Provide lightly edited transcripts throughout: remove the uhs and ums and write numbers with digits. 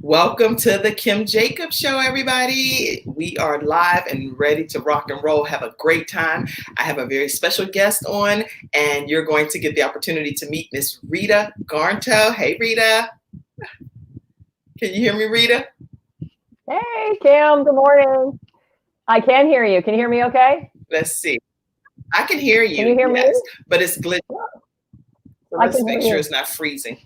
Welcome to the Kim Jacobs Show, everybody. We are live and ready to rock and roll. Have a great time. I have a very special guest on, and you're going to get the opportunity to meet Miss Rita Garnto. Hey, Rita. Can you hear me, Rita? Hey, Kim. Good morning. I can hear you. Can you hear me okay? Let's see. I can hear you. Can you hear me? But it's glitchy. So let's make sure it's not freezing.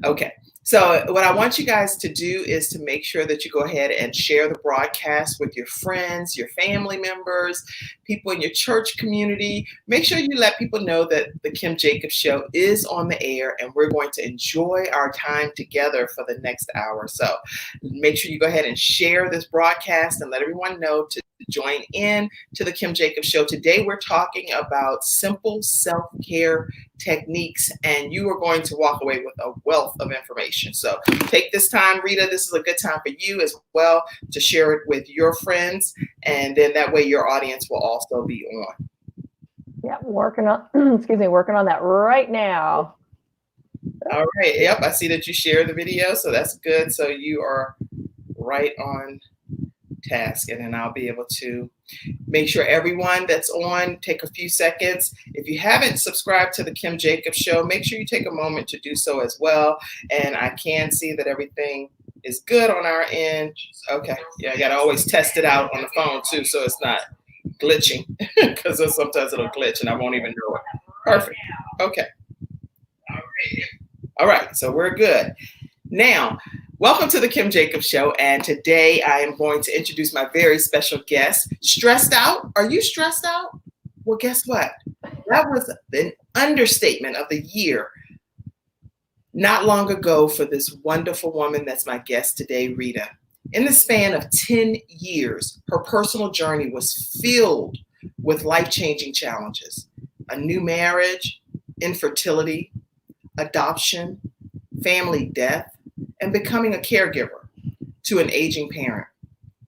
Okay. So what I want you guys to do is to make sure that you go ahead and share the broadcast with your friends, your family members, people in your church community. Make sure you let people know that the Kim Jacobs Show is on the air and we're going to enjoy our time together for the next hour. So make sure you go ahead and share this broadcast and let everyone know to join in to the Kim Jacobs Show. Today we're talking about simple self-care techniques, and you are going to walk away with a wealth of information. So take this time, Rita. This is a good time for you as well to share it with your friends, and then that way your audience will also be on. Yeah, working on that right now. All right. Yep, I see that you share the video, so that's good. So you are right on task, and then I'll be able to make sure everyone that's on take a few seconds. If you haven't subscribed to the Kim Jacobs Show, make sure you take a moment to do so as well. And I can see that everything is good on our end. Okay, yeah, I gotta always test it out on the phone too, so it's not glitching, because sometimes it'll glitch and I won't even know it. Perfect. Okay. All right, so we're good. Now, welcome to the Kim Jacobs Show, and today I am going to introduce my very special guest. Stressed out? Are you stressed out? Well, guess what? That was an understatement of the year not long ago for this wonderful woman that's my guest today, Rita. In the span of 10 years, her personal journey was filled with life-changing challenges: a new marriage, infertility, adoption, family death, and becoming a caregiver to an aging parent,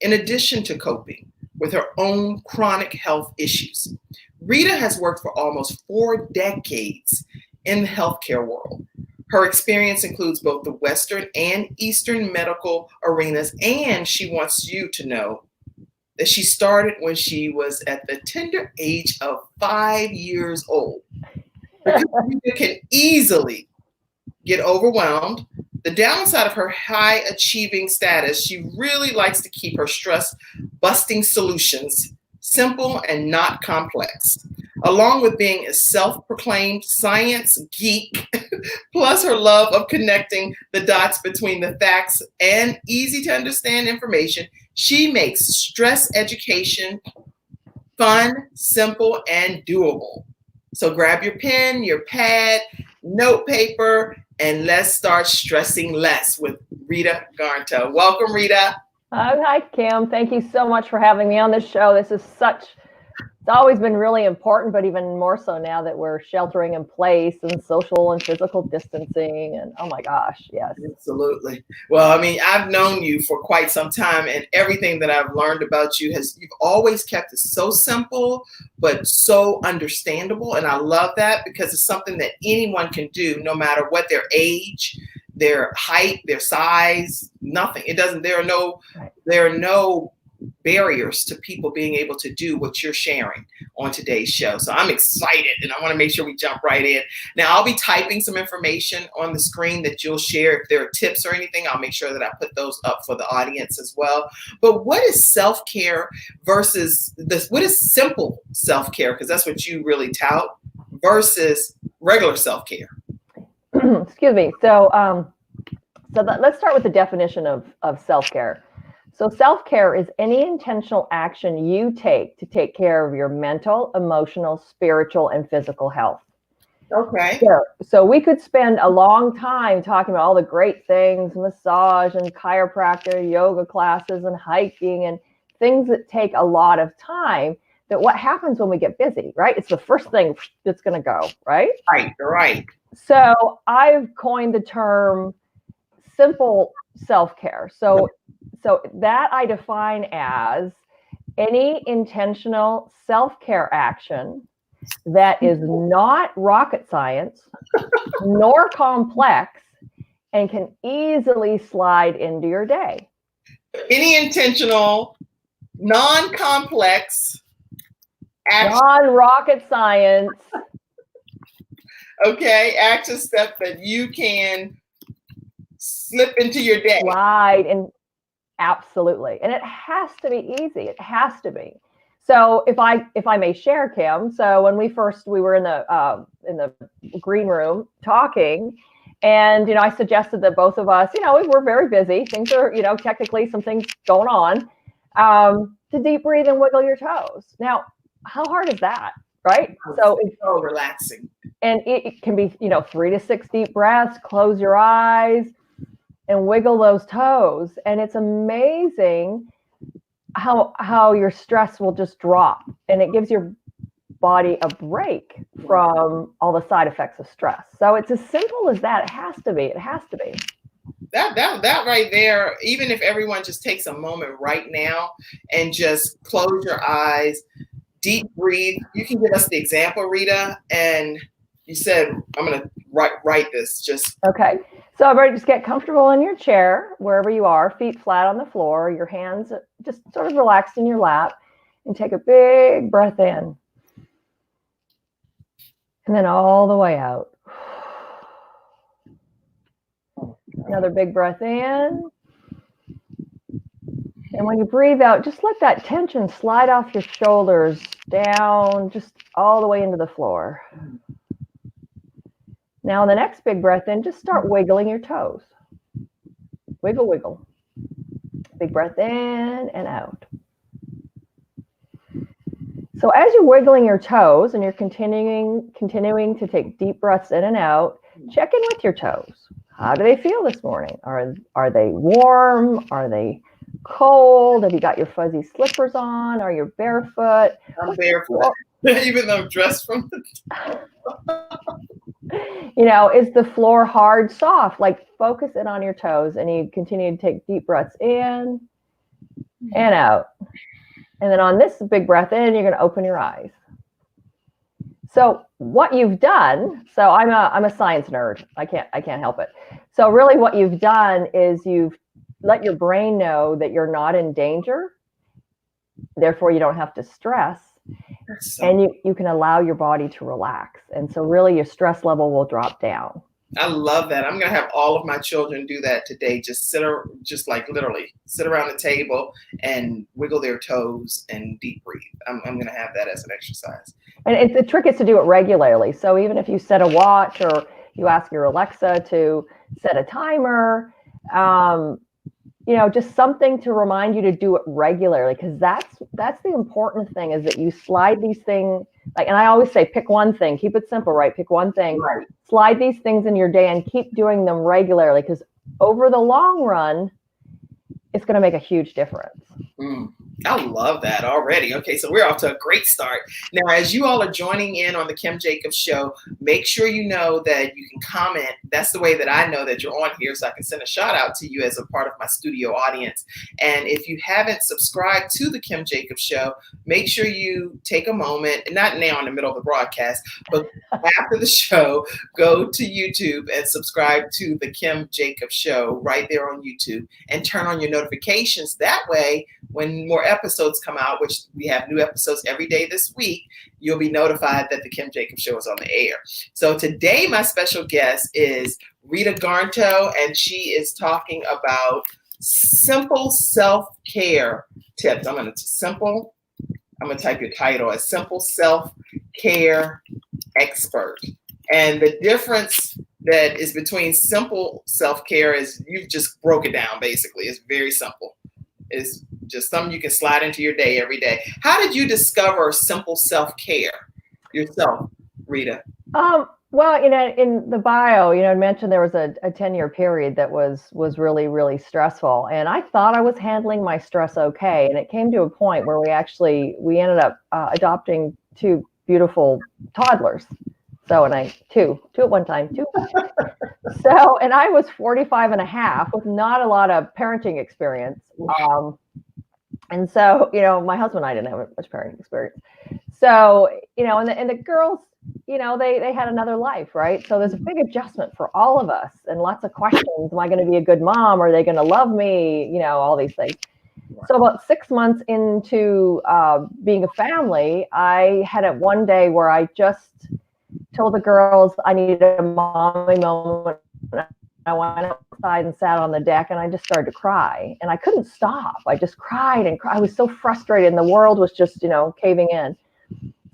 in addition to coping with her own chronic health issues. Rita has worked for almost 4 decades in the healthcare world. Her experience includes both the Western and Eastern medical arenas, and she wants you to know that she started when she was at the tender age of 5 years old. Because Rita can easily get overwhelmed. The downside of her high achieving status, she really likes to keep her stress busting solutions simple and not complex, along with being a self-proclaimed science geek, plus her love of connecting the dots between the facts and easy to understand information. She makes stress education fun, simple, and doable. So grab your pen, your pad, note paper, and let's start stressing less with Rita Garnto. Welcome, Rita. Hi, Kim. Thank you so much for having me on this show. It's always been really important, but even more so now that we're sheltering in place and social and physical distancing. And oh my gosh, yes. Absolutely. Well, I mean, I've known you for quite some time, and everything that I've learned about you you've always kept it so simple, but so understandable. And I love that, because it's something that anyone can do, no matter what their age, their height, their size, nothing. There are no barriers to people being able to do what you're sharing on today's show. So I'm excited, and I want to make sure we jump right in. Now, I'll be typing some information on the screen that you'll share. If there are tips or anything, I'll make sure that I put those up for the audience as well. But what is self-care versus what is simple self-care? Because that's what you really tout, versus regular self-care. Excuse me. So let's start with the definition of self-care. So self-care is any intentional action you take to take care of your mental, emotional, spiritual, and physical health. Okay. So we could spend a long time talking about all the great things: massage and chiropractor, yoga classes and hiking, and things that take a lot of time. But what happens when we get busy, right? It's the first thing that's going to go, right? Right. So I've coined the term simple self-care. So that I define as any intentional self-care action that is not rocket science nor complex and can easily slide into your day. Any intentional, non-complex action. Non-rocket science. Okay, action step that you can slip into your day. Slide, and absolutely. And it has to be easy. It has to be. So if I may share, Kim, so when we were in the green room talking, and I suggested that both of us, we're very busy. Things are, technically some things going on. To deep breathe and wiggle your toes. Now, how hard is that, right? So it's so relaxing. And it can be, 3 to 6 deep breaths. Close your eyes and wiggle those toes, and it's amazing how your stress will just drop, and it gives your body a break from all the side effects of stress. So it's as simple as that. It has to be. It has to be. That right there, even if everyone just takes a moment right now and just close your eyes, deep breathe. You can give us the example, Rita, and you said, I'm going to write this. Just okay. So everybody just get comfortable in your chair, wherever you are, feet flat on the floor, your hands just sort of relaxed in your lap, and take a big breath in. And then all the way out. Another big breath in. And when you breathe out, just let that tension slide off your shoulders down, just all the way into the floor. Now, on the next big breath in, just start wiggling your toes. Wiggle, wiggle. Big breath in and out. So as you're wiggling your toes and you're continuing to take deep breaths in and out, check in with your toes. How do they feel this morning? Are they warm? Are they cold? Have you got your fuzzy slippers on? Are you barefoot? I'm barefoot, even though I'm dressed from the is the floor hard, soft? Like, focus in on your toes, and you continue to take deep breaths in and out. And then on this big breath in, you're going to open your eyes. So what you've done, so I'm a science nerd. I can't help it. So really what you've done is you've let your brain know that you're not in danger. Therefore, you don't have to stress. And you can allow your body to relax. And so really your stress level will drop down. I love that. I'm going to have all of my children do that today. Just literally sit around the table and wiggle their toes and deep breathe. I'm going to have that as an exercise. And the trick is to do it regularly. So even if you set a watch or you ask your Alexa to set a timer, just something to remind you to do it regularly, because that's the important thing, is that you slide these things, and I always say, pick one thing, keep it simple, right? Pick one thing, right. Slide these things in your day and keep doing them regularly, because over the long run, it's going to make a huge difference. I love that already. Okay, so we're off to a great start. Now, as you all are joining in on the Kim Jacobs Show, make sure you know that you can comment. That's the way that I know that you're on here, so I can send a shout out to you as a part of my studio audience. And if you haven't subscribed to the Kim Jacobs Show, make sure you take a moment, not now in the middle of the broadcast, but after the show, go to YouTube and subscribe to the Kim Jacobs Show right there on YouTube, and turn on your notifications. That way, when more episodes come out, which we have new episodes every day this week, you'll be notified that the Kim Jacobs Show is on the air. So today, my special guest is Rita Garnto, and she is talking about simple self-care tips. I'm going to type your title as Simple Self-Care Expert. And the difference that is between simple self-care is you've just broke it down, basically. It's very simple. It's just something you can slide into your day every day. How did you discover simple self-care yourself, Rita? Well, in the bio, I mentioned there was a 10-year period that was really, really stressful. And I thought I was handling my stress okay. And it came to a point where we ended up adopting 2 beautiful toddlers. So, and two at one time, 2. So, and I was 45 and a half with not a lot of parenting experience. And so, my husband and I didn't have much parenting experience. So, and the girls, they had another life, right? So there's a big adjustment for all of us and lots of questions. Am I going to be a good mom? Are they going to love me? All these things. So about 6 months into being a family, I had it one day where I just told the girls I needed a mommy moment. I went outside and sat on the deck and I just started to cry and I couldn't stop. I just cried and cried. I was so frustrated and the world was just, caving in.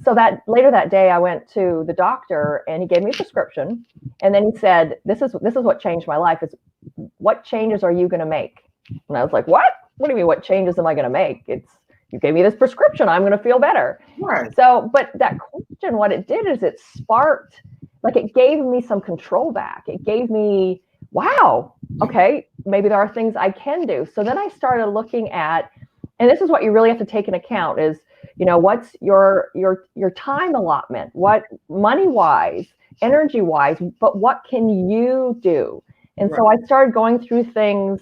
So that later that day I went to the doctor and he gave me a prescription. And then he said, this is what changed my life, is what changes are you going to make? And I was like, what do you mean? What changes am I going to make? You gave me this prescription. I'm going to feel better. Right. So, but that question, what it did is it sparked, it gave me some control back. It gave me, wow, okay, maybe there are things I can do. So then I started looking at, and this is what you really have to take into account is, what's your time allotment, what money-wise, energy-wise, but what can you do? And so I started going through things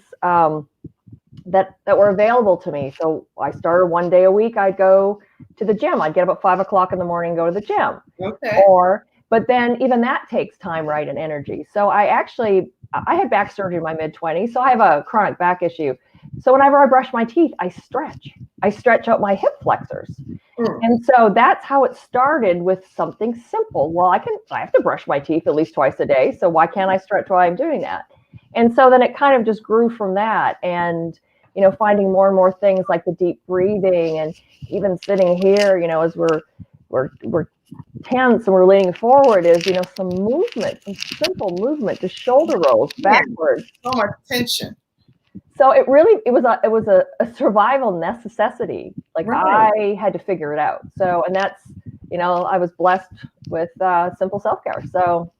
that were available to me. So I started one day a week, I'd go to the gym. I'd get up at 5 o'clock in the morning and go to the gym. Okay. But then even that takes time, right, and energy. So I had back surgery in my mid-20s, so I have a chronic back issue. So whenever I brush my teeth, I stretch out my hip flexors. And so that's how it started, with something simple. Well, I have to brush my teeth at least twice a day. So why can't I stretch while I'm doing that? And so then it kind of just grew from that. And, finding more and more things like the deep breathing, and even sitting here, as we're tense and we're leaning forward, is, some movement, some simple movement, just shoulder rolls backwards. So much tension. So it was a survival necessity. I had to figure it out. So, and that's, I was blessed with simple self-care. So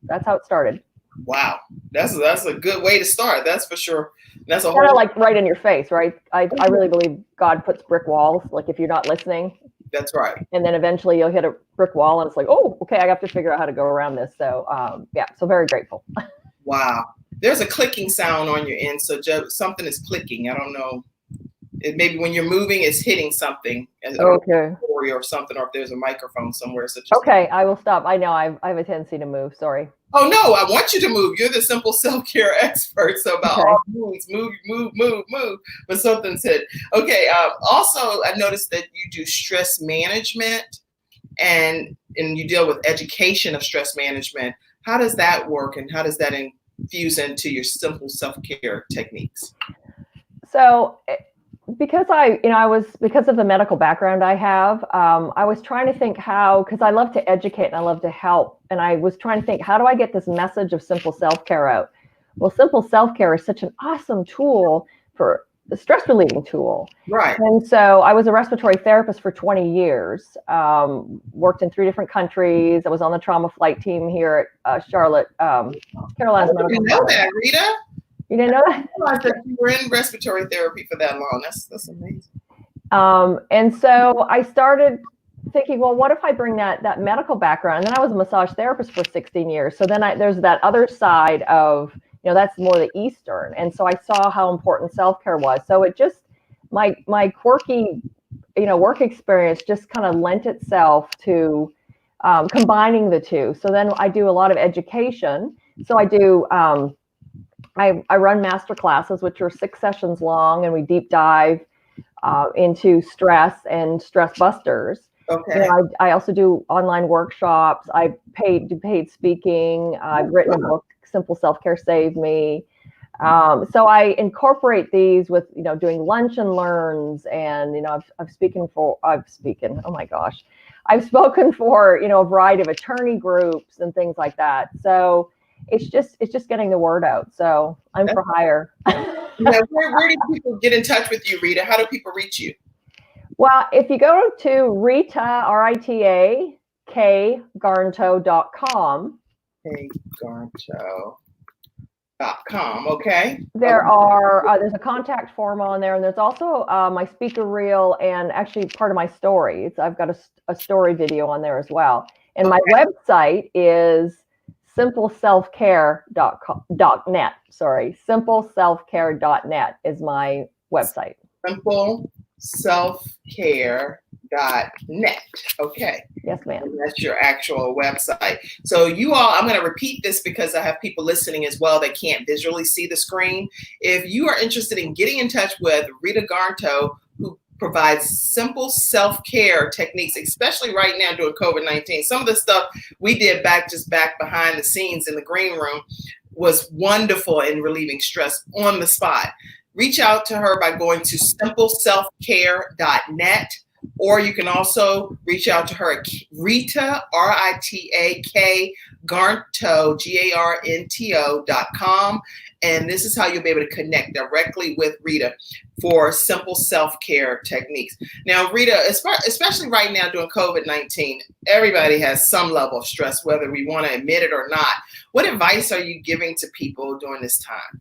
that's how it started. Wow. That's a good way to start. That's for sure. That's a kind whole, of right in your face, right? I really believe God puts brick walls. If you're not listening. That's right. And then eventually you'll hit a brick wall and it's like, oh, okay, I have to figure out how to go around this. So so very grateful. Wow. There's a clicking sound on your end. So something is clicking. I don't know. Maybe when you're moving, it's hitting something. Okay. Or something, or if there's a microphone somewhere. Okay, I will stop. I know I have a tendency to move. Sorry. Oh, no, I want you to move. You're the simple self-care expert. So about all moves, move. But something's hit. Okay. Also, I noticed that you do stress management and you deal with education of stress management. How does that work, and how does that infuse into your simple self-care techniques? So because because of the medical background I have, I was trying to think because I love to educate and I love to help. And I was trying to think, how do I get this message of simple self-care out? Well, simple self-care is such an awesome tool for the stress relieving tool. Right. And so I was a respiratory therapist for 20 years, worked in 3 different countries. I was on the trauma flight team here at Charlotte, Carolina's Medical. I didn't know that, Rita. You didn't know that? I realized that you were in respiratory therapy for that long. That's amazing. And so I started thinking, well, what if I bring that medical background? And then I was a massage therapist for 16 years. So then there's that other side of, that's more the Eastern. And so I saw how important self-care was. So it just, my quirky, work experience just kind of lent itself to combining the two. So then I do a lot of education. So I do, I run master classes, which are 6 sessions long, and we deep dive into stress and stress busters. Okay. I also do online workshops. I do paid speaking. I've written a book, Simple Self-Care Saved Me. So I incorporate these with, doing lunch and learns, and, I've spoken for, a variety of attorney groups and things like that. So it's just getting the word out. So I'm for hire. Where do people get in touch with you, Rita? How do people reach you? Well, if you go to Rita, Rita, Garnto.com. Garnto.com. Okay. There's a contact form on there, and there's also my speaker reel and actually part of my stories. I've got a story video on there as well. And my website is simpleselfcare.net. Sorry, simpleselfcare.net is my website. Simpleselfcare.net. Okay. Yes, ma'am. And that's your actual website. So you all, I'm going to repeat this because I have people listening as well that can't visually see the screen. If you are interested in getting in touch with Rita Garnto, who provides simple self-care techniques, especially right now during COVID-19. Some of the stuff we did back behind the scenes in the green room was wonderful in relieving stress on the spot. Reach out to her by going to simpleselfcare.net, or you can also reach out to her at Rita, R-I-T-A-K, Garnto, Garnto.com. And this is how you'll be able to connect directly with Rita for simple self-care techniques. Now, Rita, especially right now during COVID-19, everybody has some level of stress, whether we want to admit it or not. What advice are you giving to people during this time?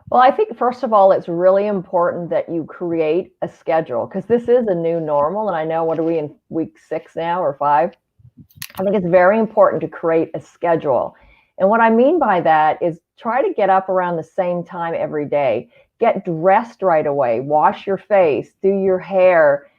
Well, I think, first of all, it's really important that you create a schedule, because this is a new normal. And I know, what are we in, week 6 now or 5? I think it's very important to create a schedule. And what I mean by that is try to get up around the same time every day. Get dressed right away. Wash your face. Do your hair.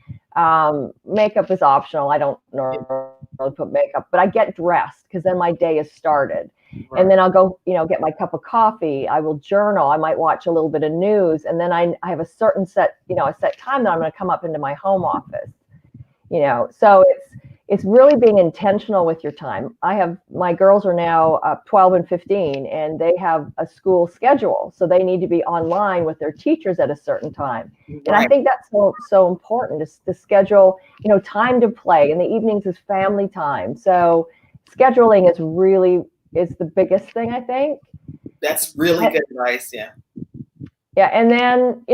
Makeup is optional. I don't normally put makeup, but I get dressed because then my day is started. Right. And then I'll go, get my cup of coffee. I will journal. I might watch a little bit of news. And then I have a certain set time that I'm going to come up into my home office. So it's really being intentional with your time. My girls are now 12 and 15, and they have a school schedule. So they need to be online with their teachers at a certain time. Right. And I think that's so important, is to schedule, time to play. In the evenings is family time. So scheduling is the biggest thing, I think. That's really good advice, yeah. Yeah, and then,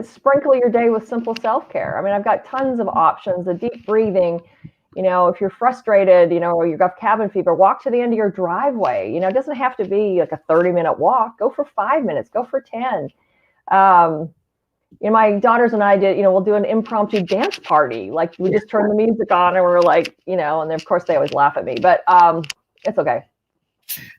sprinkle your day with simple self-care. I mean, I've got tons of options. The deep breathing, if you're frustrated, or you've got cabin fever, walk to the end of your driveway. It doesn't have to be like a 30-minute walk. Go for 5 minutes, go for 10. My daughters and I did, we'll do an impromptu dance party. Like, we just turn the music on and we're like, and then of course they always laugh at me, but it's okay.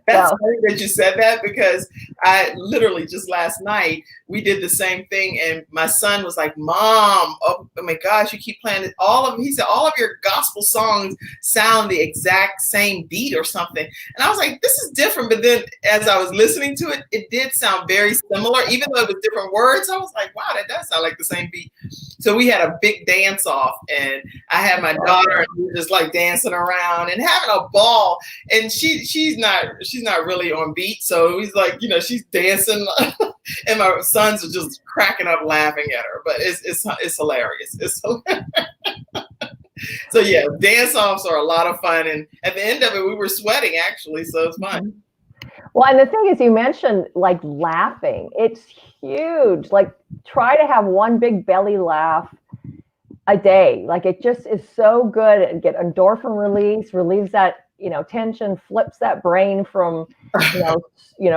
That's funny that you said that, because I literally just last night, we did the same thing, and my son was like, Mom, oh my gosh, you keep playing it. He said, all of your gospel songs sound the exact same beat or something. And I was like, this is different. But then as I was listening to it, it did sound very similar, even though it was different words. I was like, wow, that does sound like the same beat. So we had a big dance off, and I had my daughter, and we were just like dancing around and having a ball. And she's not really on beat. So he's like, she's dancing and my sons are just cracking up laughing at her, but it's hilarious. It's hilarious. So yeah, dance offs are a lot of fun. And at the end of it, we were sweating actually. So it's fun. Well, and the thing is, you mentioned like laughing. It's huge. Like, try to have one big belly laugh a day. Like, it just is so good. And get endorphin relieves that, tension, flips that brain from,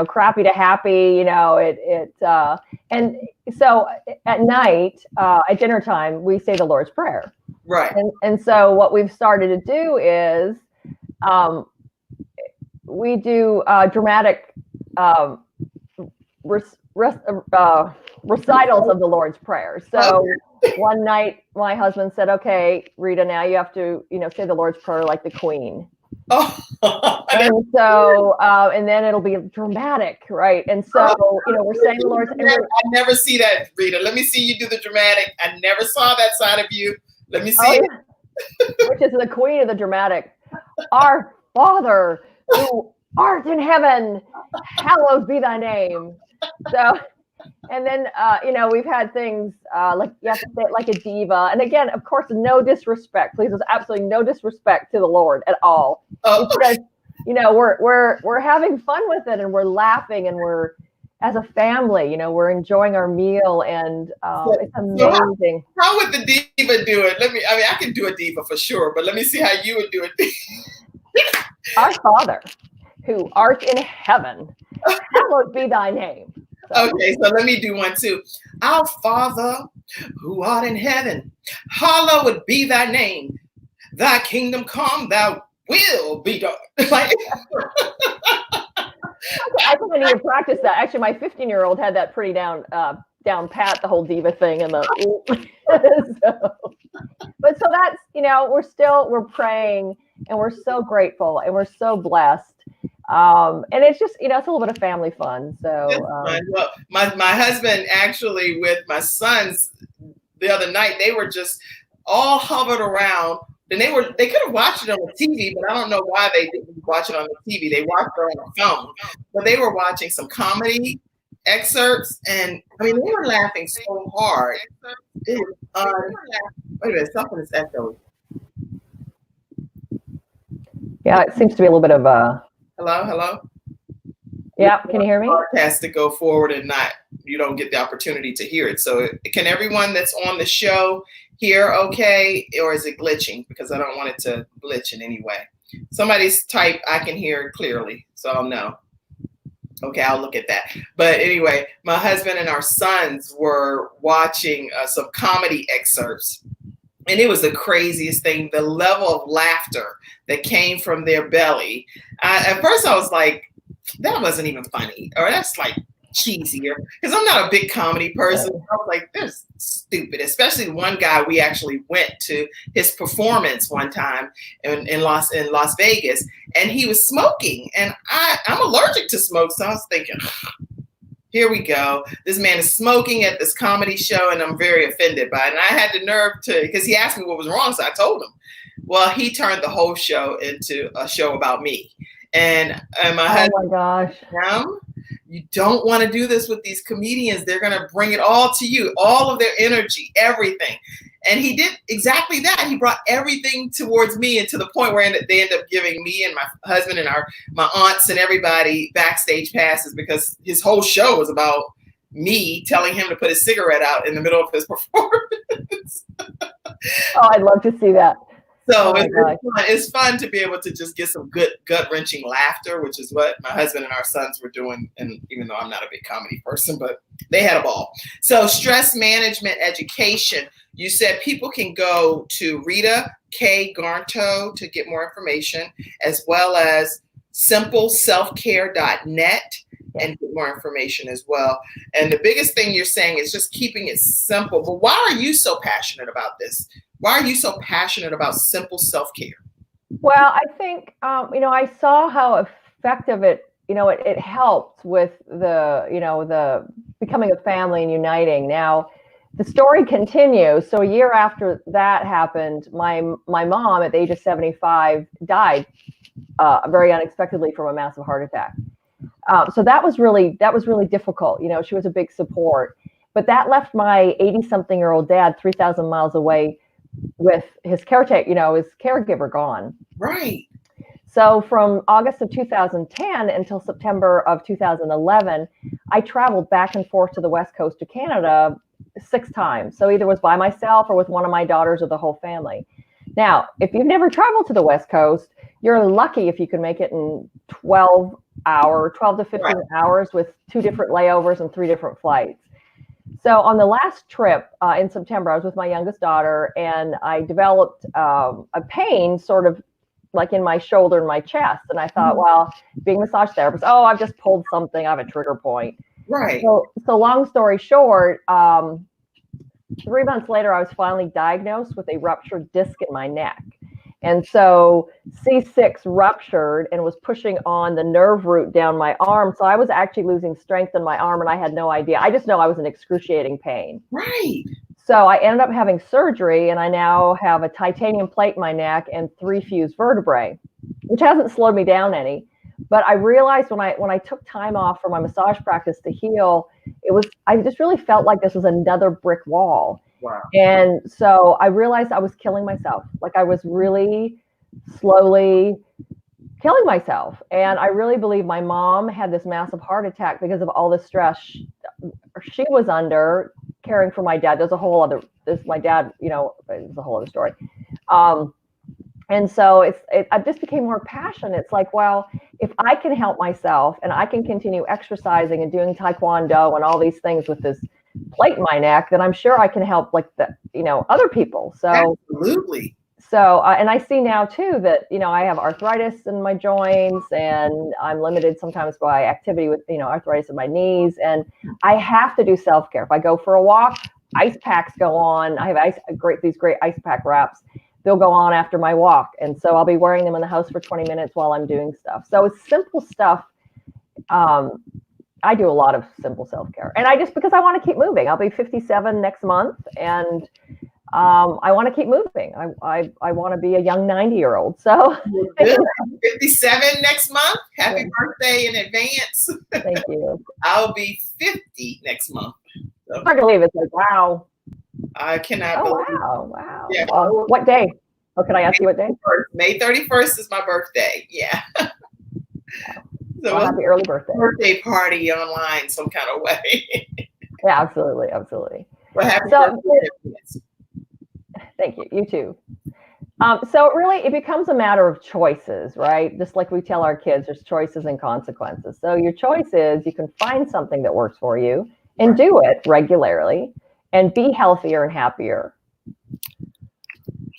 crappy to happy, and so at night, at dinner time, we say the Lord's Prayer. Right. And so what we've started to do is, we do dramatic recitals of the Lord's Prayer. So one night my husband said, okay, Rita, now you have to, say the Lord's Prayer like the Queen. Oh, and so, and then it'll be dramatic, right? And so, we're saying the Lord's Prayer. I never see that, Rita. Let me see you do the dramatic. I never saw that side of you. Let me see it. Which is the Queen of the dramatic. Our Father, who art in heaven, hallowed be thy name. So, and then, we've had things like you have to say it like a diva. And again, of course, no disrespect. Please, there's absolutely no disrespect to the Lord at all. It's just, we're having fun with it, and we're laughing, and we're, as a family, we're enjoying our meal, and it's amazing. So how would the diva do it? I can do a diva for sure, but let me see how you would do it. Our Father, who art in heaven, hallowed be thy name. Okay, so let me do one too. Our Father, who art in heaven, hallowed be thy name. Thy kingdom come, thy will be done. I think I need to practice that. Actually, my 15-year-old had that pretty down pat, the whole diva thing, and but But so that's, we're praying, and we're so grateful, and we're so blessed. And it's just, it's a little bit of family fun. So, well, my husband actually with my sons the other night, they were just all hovered around, and they could have watched it on the TV, but I don't know why they didn't watch it on the TV. They watched it on the phone, but they were watching some comedy excerpts, and I mean, they were laughing so hard. It was wait a minute, something is echoing. Yeah, it seems to be a little bit of a. Hello. Yeah, can you hear me? Has to go forward and you don't get the opportunity to hear it. So can everyone that's on the show hear okay, or is it glitching? Because I don't want it to glitch in any way. Somebody's type, I can hear clearly, so I'll know. Okay, I'll look at that. But anyway, my husband and our sons were watching some comedy excerpts, and it was the craziest thing, the level of laughter that came from their belly. At first I was like, that wasn't even funny, or that's like cheesier, because I'm not a big comedy person. I was like, that's stupid. Especially one guy, we actually went to his performance one time in Las Vegas, and he was smoking, and I'm allergic to smoke, so I was thinking, here we go. This man is smoking at this comedy show, and I'm very offended by it. And I had the nerve because he asked me what was wrong, so I told him. Well, he turned the whole show into a show about me. And my husband, oh my gosh, you don't want to do this with these comedians. They're going to bring it all to you, all of their energy, everything. And he did exactly that. He brought everything towards me, and to the point where they end up giving me and my husband and my aunts and everybody backstage passes, because his whole show was about me telling him to put his cigarette out in the middle of his performance. Oh, I'd love to see that. So it's fun to be able to just get some good gut-wrenching laughter, which is what my husband and our sons were doing. And even though I'm not a big comedy person, but they had a ball. So stress management education, you said people can go to Rita K. Garnto to get more information, as well as simpleselfcare.net and get more information as well. And the biggest thing you're saying is just keeping it simple. But why are you so passionate about this? Why are you so passionate about simple self-care? Well, I think, I saw how effective it helped with the becoming a family and uniting. Now, the story continues. So a year after that happened, my mom at the age of 75 died very unexpectedly from a massive heart attack. So that was really difficult. She was a big support, but that left my 80-something-year-old dad 3,000 miles away with his caregiver gone. Right. So from August of 2010 until September of 2011, I traveled back and forth to the West Coast of Canada 6 times. So either was by myself or with one of my daughters or the whole family. Now, if you've never traveled to the West Coast, you're lucky if you can make it in 12 to 15 hours with 2 different layovers and 3 different flights. So on the last trip in September, I was with my youngest daughter, and I developed a pain sort of like in my shoulder and my chest. And I thought, well, being a massage therapist, I've just pulled something. I have a trigger point. Right. So long story short, 3 months later, I was finally diagnosed with a ruptured disc in my neck. And so C6 ruptured and was pushing on the nerve root down my arm. So I was actually losing strength in my arm, and I had no idea. I just know I was in excruciating pain. Right. So I ended up having surgery, and I now have a titanium plate in my neck and 3 fused vertebrae, which hasn't slowed me down any. But I realized when I took time off from my massage practice to heal, I just really felt like this was another brick wall. Wow. And so I realized I was killing myself. Like I was really slowly killing myself. And I really believe my mom had this massive heart attack because of all the stress she was under caring for my dad. My dad, it's a whole other story. And so I just became more passionate. It's like, well, if I can help myself and I can continue exercising and doing taekwondo and all these things with this plate in my neck, then I'm sure I can help other people. So absolutely. So, and I see now too that, I have arthritis in my joints, and I'm limited sometimes by activity with, arthritis in my knees, and I have to do self-care. If I go for a walk, ice packs go on. I have these great ice pack wraps. They'll go on after my walk. And so I'll be wearing them in the house for 20 minutes while I'm doing stuff. So it's simple stuff. I do a lot of simple self-care, and because I want to keep moving. I'll be 57 next month, and I want to keep moving. I want to be a young 90-year-old. So 57 next month. Happy birthday in advance. Thank you. I'll be 50 next month. So I can't believe it's like, wow. I cannot believe it. Wow. Yeah. What day? Oh, can I ask you what day? May 31st is my birthday. Yeah. So well, happy early birthday. Birthday party online some kind of way. Yeah, absolutely. Absolutely. Well, happy birthday. Thank you. You too. So really, it becomes a matter of choices, right? Just like we tell our kids, there's choices and consequences. So your choice is you can find something that works for you and do it regularly and be healthier and happier.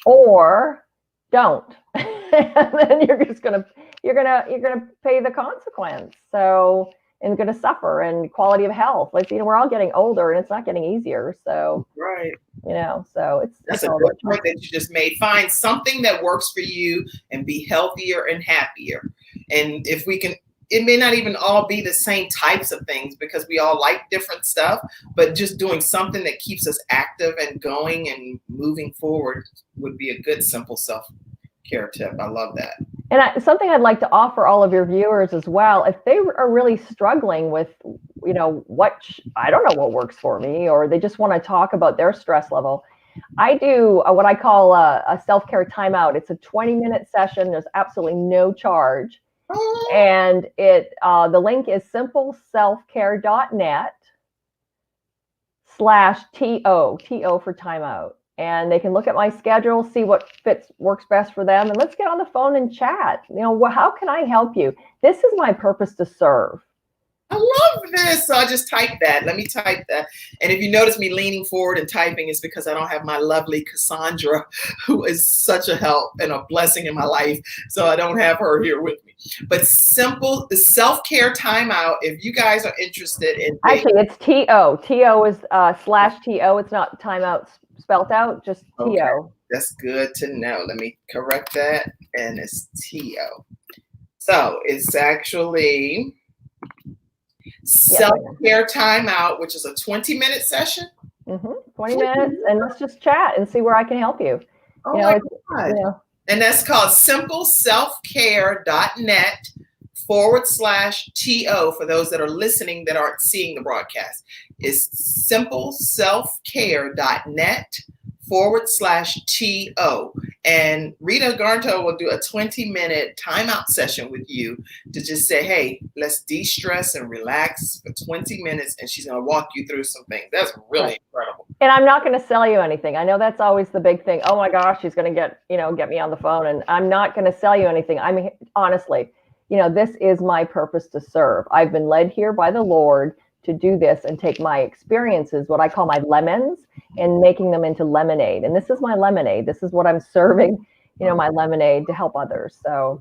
Or don't. And then you're gonna pay the consequence. So, and going to suffer, and quality of health. Like, we're all getting older and it's not getting easier. So, right. So that's a good point that you just made. Find something that works for you and be healthier and happier. And if we can, it may not even all be the same types of things because we all like different stuff, but just doing something that keeps us active and going and moving forward would be a good, simple self-care tip. I love that. And something I'd like to offer all of your viewers as well, if they are really struggling with, I don't know what works for me, or they just want to talk about their stress level, I do what I call a self-care timeout. It's a 20-minute session. There's absolutely no charge. And the link is simpleselfcare.net/TO for timeout. And they can look at my schedule, see what works best for them, and let's get on the phone and chat. How can I help you? This is my purpose to serve. I love this. So I just typed that. Let me type that. And if you notice me leaning forward and typing, it's because I don't have my lovely Cassandra, who is such a help and a blessing in my life. So I don't have her here with me. But simple, the self-care timeout, if you guys are interested in. Actually, it's TO. TO is /TO. It's not timeout spelt out, just TO. Okay. That's good to know. Let me correct that. And it's TO. So it's actually self-care timeout, which is a 20-minute session. 20 minutes, and let's just chat and see where I can help you. Oh my God. And that's called simpleselfcare.net/TO for those that are listening that aren't seeing the broadcast. It's simpleselfcare.net/TO. And Rita Garnto will do a 20-minute timeout session with you to just say, hey, let's de-stress and relax for 20 minutes. And she's going to walk you through some things. That's really incredible. And I'm not going to sell you anything. I know that's always the big thing. Oh my gosh, she's going to get me on the phone. And I'm not going to sell you anything. I mean, honestly, this is my purpose to serve. I've been led here by the Lord to do this and take my experiences, what I call my lemons, and making them into lemonade. And this is my lemonade. This is what I'm serving, my lemonade to help others. So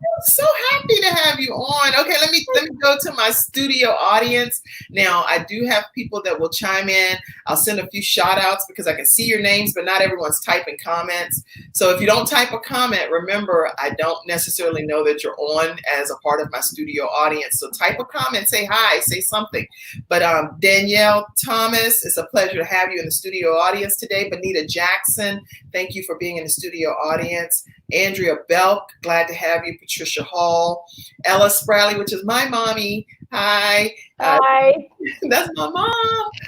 happy to have you on. Okay, let me go to my studio audience. Now, I do have people that will chime in. I'll send a few shout outs because I can see your names, but not everyone's typing comments. So if you don't type a comment, remember, I don't necessarily know that you're on as a part of my studio audience. So type a comment, say hi, say something. But Danielle Thomas, it's a pleasure to have you in the studio audience today. Bonita Jackson, thank you for being in the studio audience. Andrea Belk, glad to have you. Patricia Hall, Ella Spraley, which is my mommy. Hi. Hi. That's my mom.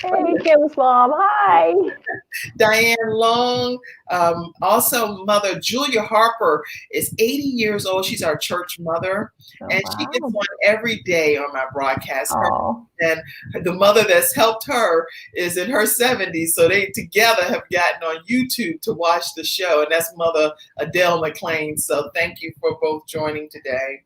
Hey, Kim's mom. Hi. Diane Long. Also, Mother Julia Harper is 80 years old. She's our church mother. And she gets on every day on my broadcast. And the mother that's helped her is in her 70s. So they together have gotten on YouTube to watch the show. And that's Mother Adele McLean. So thank you for both joining today.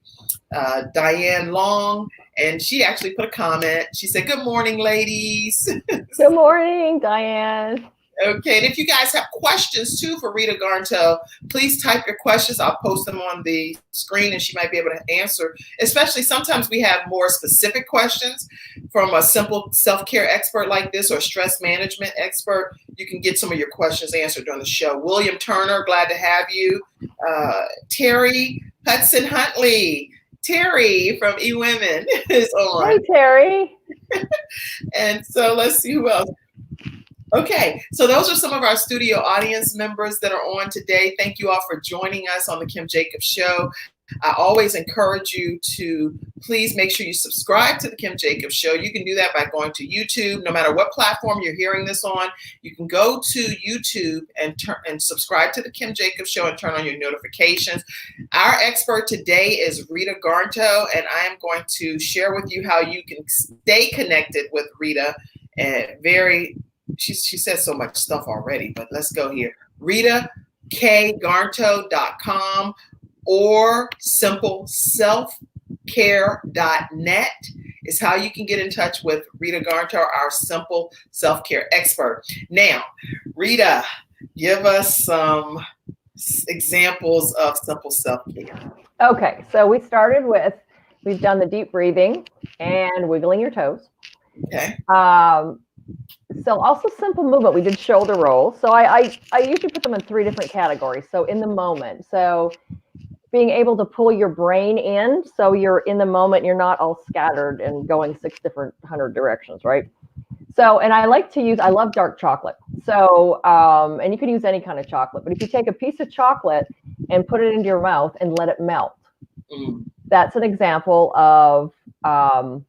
Diane Long. And she actually put a comment. She said, good morning, ladies. Good morning, Diane. Okay, and if you guys have questions too for Rita Garnto, please type your questions. I'll post them on the screen and she might be able to answer. Especially sometimes we have more specific questions from a simple self-care expert like this or stress management expert. You can get some of your questions answered during the show. William Turner, glad to have you. Terry Hudson Huntley. Terry from eWomen is on. Hey, Terry. And so let's see who else. Okay, so those are some of our studio audience members that are on today. Thank you all for joining us on the Kim Jacobs Show. I always encourage you to please make sure you subscribe to the Kim Jacobs Show. You can do that by going to YouTube. No matter what platform you're hearing this on, you can go to YouTube and subscribe to the Kim Jacobs Show and turn on your notifications. Our expert today is Rita Garnto, and I am going to share with you how you can stay connected with Rita. And she says so much stuff already, but let's go here. RitaKGarnto.com or simpleselfcare.net is how you can get in touch with Rita Garnto, our simple self-care expert. Now, Rita, give us some examples of simple self-care. Okay, so we've done the deep breathing and wiggling your toes. Okay. So also simple movement. We did shoulder rolls. So I usually put them in 3 different categories. So in the moment. So being able to pull your brain in, so you're in the moment, you're not all scattered and going 6 different 100 directions, right? So, and I love dark chocolate. So, and you can use any kind of chocolate, but if you take a piece of chocolate and put it into your mouth and let it melt, that's an example of, of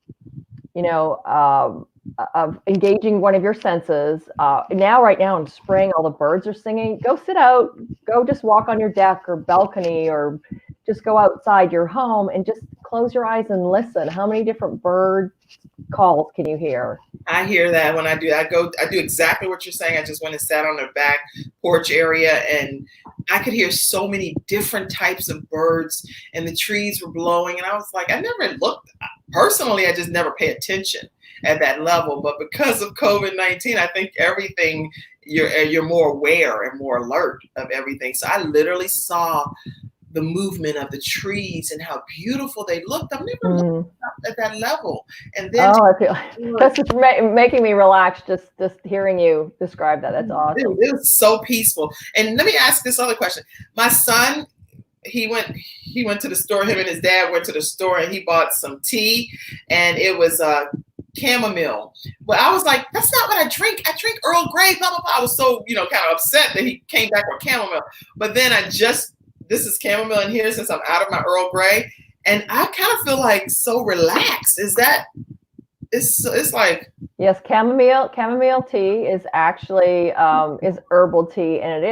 engaging one of your senses. Right now in spring, all the birds are singing. Go sit out, go just walk on your deck or balcony, or just go outside your home and just close your eyes and listen. How many different bird calls can you hear? I hear that when I do exactly what you're saying. I just went and sat on the back porch area and I could hear so many different types of birds and the trees were blowing. And I was like, I just never pay attention at that level. But because of COVID-19, I think everything, you're more aware and more alert of everything. So I literally saw the movement of the trees and how beautiful they looked. I've never looked at that level. And then that's just making me relax just hearing you describe that. That's awesome. It was so peaceful. And let me ask this other question. My son, he went to the store. Him and his dad went to the store and he bought some tea, and it was chamomile. Well, I was like, that's not what I drink. I drink Earl Grey, blah, blah, blah. I was so, kind of upset that he came back with chamomile. But then this is chamomile in here since I'm out of my Earl Grey. And I kind of feel like so relaxed. It's like. Yes, chamomile tea is actually is herbal tea, and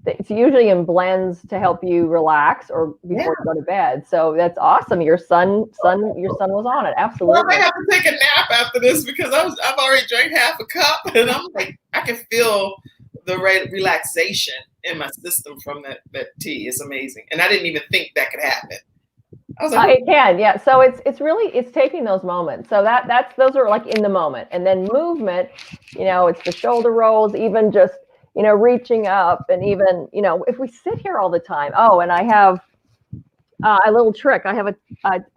it's usually in blends to help you relax or before you go to bed. So that's awesome. Your son was on it. Absolutely. Well, I might have to take a nap after this because I've already drank half a cup, and I'm like, I can feel the relaxation in my system from that tea. Is amazing, and I didn't even think that could happen. I was like, it can, yeah. So it's taking those moments. So those are like in the moment, and then movement. It's the shoulder rolls, even just reaching up, and even if we sit here all the time. Oh, and I have a little trick. I have a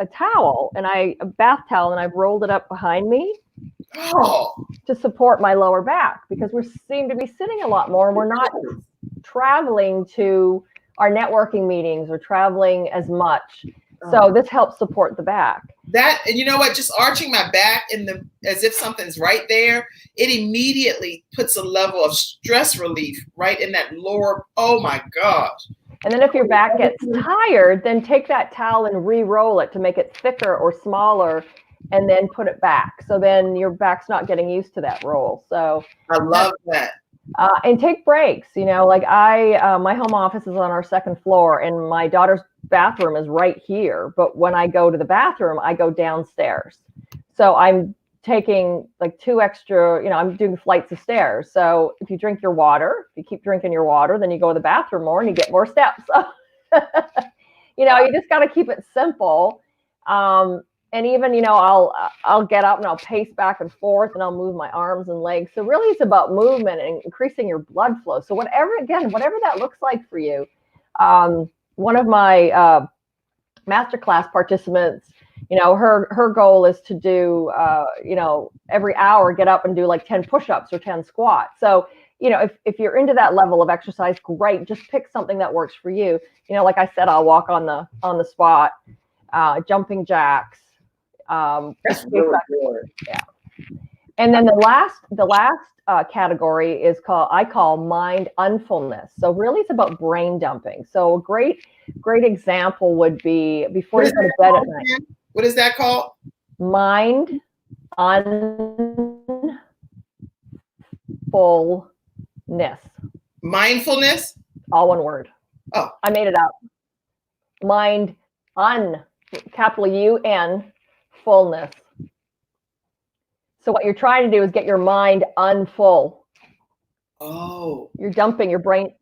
towel, a bath towel, and I've rolled it up behind me. To support my lower back, because we seem to be sitting a lot more and we're not traveling to our networking meetings or traveling as much. So this helps support the back. That, and you know what, just arching my back as if something's right there, it immediately puts a level of stress relief right in that lower, oh my gosh. And then if your back gets tired, then take that towel and re-roll it to make it thicker or smaller, and then put it back. So then your back's not getting used to that roll. So I love that. And take breaks. Like my home office is on our 2nd floor, and my daughter's bathroom is right here. But when I go to the bathroom, I go downstairs. So I'm taking like 2 extra, I'm doing flights of stairs. So if you drink your water, if you keep drinking your water, then you go to the bathroom more and you get more steps. You just got to keep it simple. And even, I'll get up and I'll pace back and forth and I'll move my arms and legs. So really it's about movement and increasing your blood flow. So whatever that looks like for you. One of my masterclass participants, her goal is to do, every hour get up and do like 10 push-ups or 10 squats. So, if you're into that level of exercise, great. Just pick something that works for you. Like I said, I'll walk on the spot, jumping jacks. That's really good. Yeah. And then the last category is I call mind unfulness. So really it's about brain dumping. So a great example would be before you go to bed at night. What is that called? Mind unfulness. Mindfulness? All one word. Oh. I made it up. Mind capital UN, fullness. So what you're trying to do is get your mind unfull. Oh. You're dumping your brain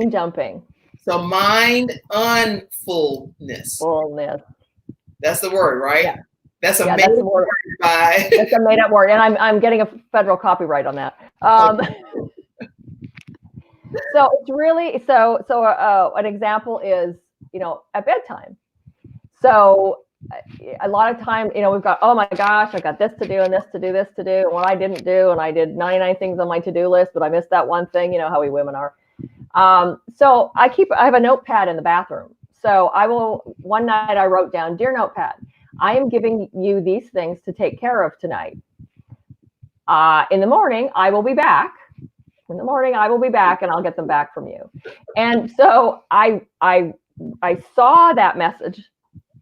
dumping. So mind unfullness. Fullness. That's the word, right? Yeah. That's a made up word. That's a made up word, and I'm getting a federal copyright on that. So it's really an example is at bedtime. So a lot of time, we've got, oh my gosh, I got this to do and this to do, and what I didn't do, and I did 99 things on my to-do list, but I missed that one thing. You know how we women are. So I have a notepad in the bathroom. So one night I wrote down, dear notepad, I am giving you these things to take care of tonight. In the morning, I will be back. In the morning, I will be back and I'll get them back from you. And so I saw that message